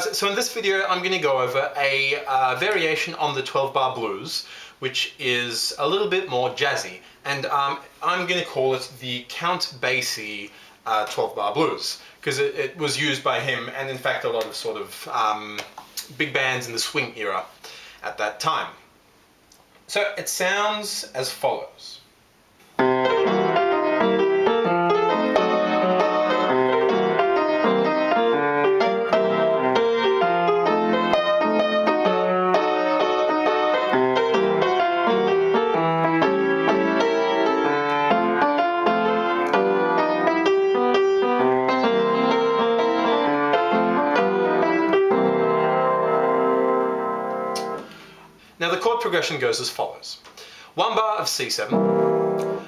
guys, so in this video I'm going to go over a variation on the 12-bar blues, which is a little bit more jazzy, and I'm going to call it the Count Basie 12-bar blues, because it was used by him and in fact a lot of sort of big bands in the swing era at that time. So it sounds as follows. Now the chord progression goes as follows. 1 bar of C7,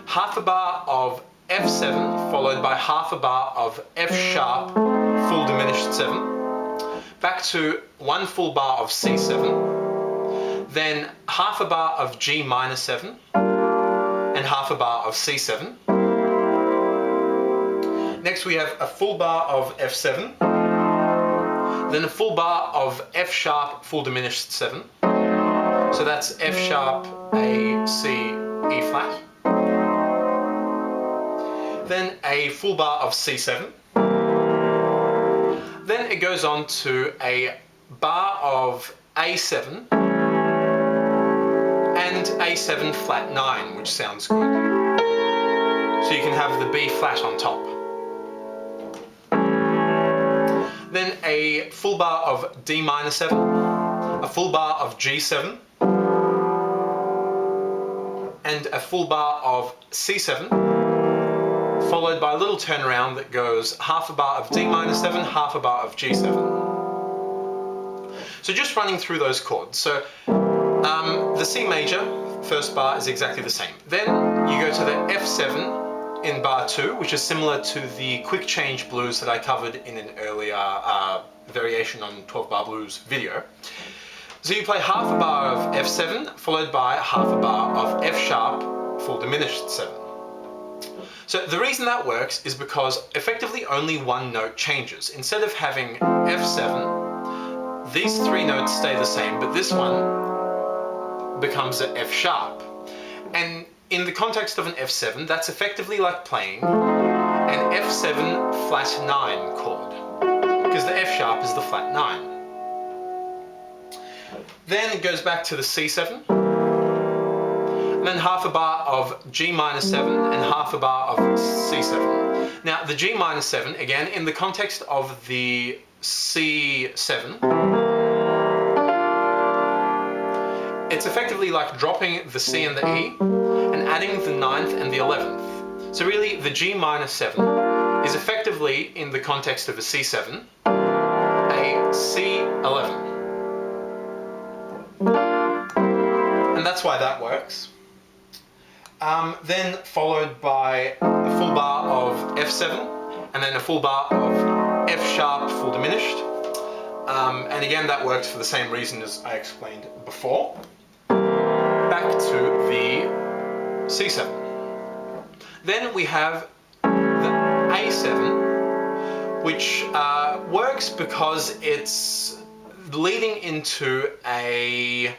half a bar of F7 followed by half a bar of F sharp full diminished 7, back to 1 full bar of C7, then half a bar of G minor 7 and half a bar of C7. Next we have a full bar of F7, then a full bar of F sharp full diminished 7. So that's F sharp, A, C, E flat. Then a full bar of C7. Then it goes on to a bar of A7 and A7 flat 9, which sounds good. So you can have the B flat on top. Then a full bar of D minor 7, a full bar of G7, and a full bar of C7, followed by a little turnaround that goes half a bar of D minor 7, half a bar of G7. So just running through those chords. So the C major, first bar, is exactly the same. Then you go to the F7 in bar 2, which is similar to the quick change blues that I covered in an earlier variation on 12-bar blues video. So you play half a bar of F7 followed by half a bar of F sharp full diminished 7. So the reason that works is because effectively only one note changes. Instead of having F7, these 3 notes stay the same, but this one becomes an F sharp. And in the context of an F7, that's effectively like playing an F7 flat 9 chord, because the F sharp is the flat 9. Then it goes back to the C7, and then half a bar of G minor 7 and half a bar of C7. Now the G minor 7, again, in the context of the C7, it's effectively like dropping the C and the E and adding the 9th and the 11th. So really the G minor 7 is effectively, in the context of a C7, a C11. And that's why that works. Then followed by a full bar of F7 and then a full bar of F sharp full diminished. And again that works for the same reason as I explained before. Back to the C7. Then we have the A7, which works because it's leading into a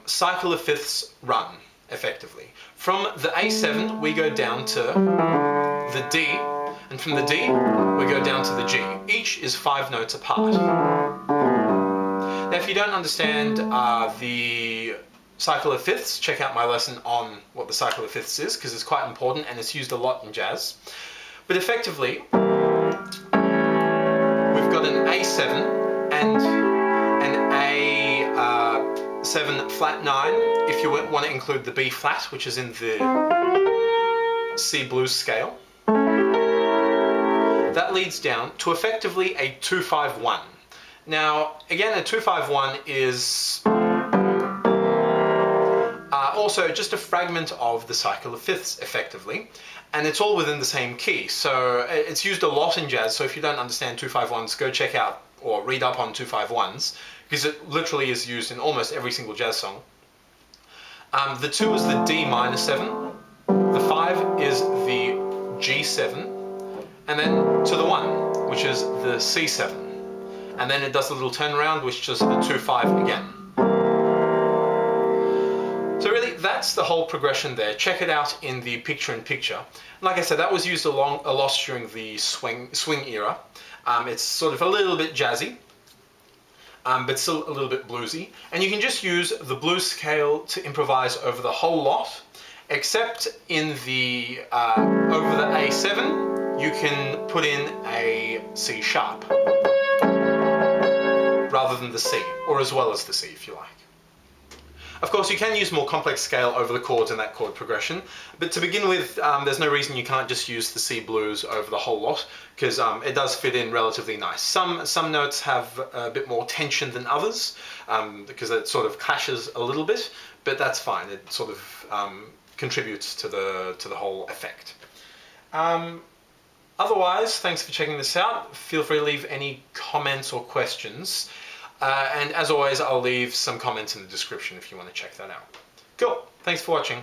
cycle of fifths run, effectively. From the A7 we go down to the D, and from the D we go down to the G. Each is 5 notes apart. Now if you don't understand the cycle of fifths, check out my lesson on what the cycle of fifths is, because it's quite important and it's used a lot in jazz. But effectively we've got an A7 and an A7 flat 9, if you want to include the B flat, which is in the C blues scale. That leads down to effectively a 2-5-1. Now again, a 2-5-1 is also just a fragment of the cycle of fifths, effectively, and it's all within the same key. So it's used a lot in jazz, so if you don't understand 2-5-1s, go check out or read up on 2-5-1s, because it literally is used in almost every single jazz song. The 2 is the D minor 7, the 5 is the G7, and then to the 1, which is the C7. and then it does a little turnaround, which does the 2-5 again. So really, that's the whole progression there. Check it out in the picture-in-picture. Like I said, that was used a lot during the swing era. It's sort of a little bit jazzy, but still a little bit bluesy. And you can just use the blues scale to improvise over the whole lot, except in the over the A7, you can put in a C sharp rather than the C, or as well as the C if you like. Of course, you can use more complex scale over the chords in that chord progression, but to begin with, there's no reason you can't just use the C blues over the whole lot, because it does fit in relatively nice. Some notes have a bit more tension than others, because it sort of clashes a little bit, but that's fine. It sort of contributes to the whole effect. Otherwise, thanks for checking this out. Feel free to leave any comments or questions. And as always, I'll leave some comments in the description if you want to check that out. Cool. Thanks for watching.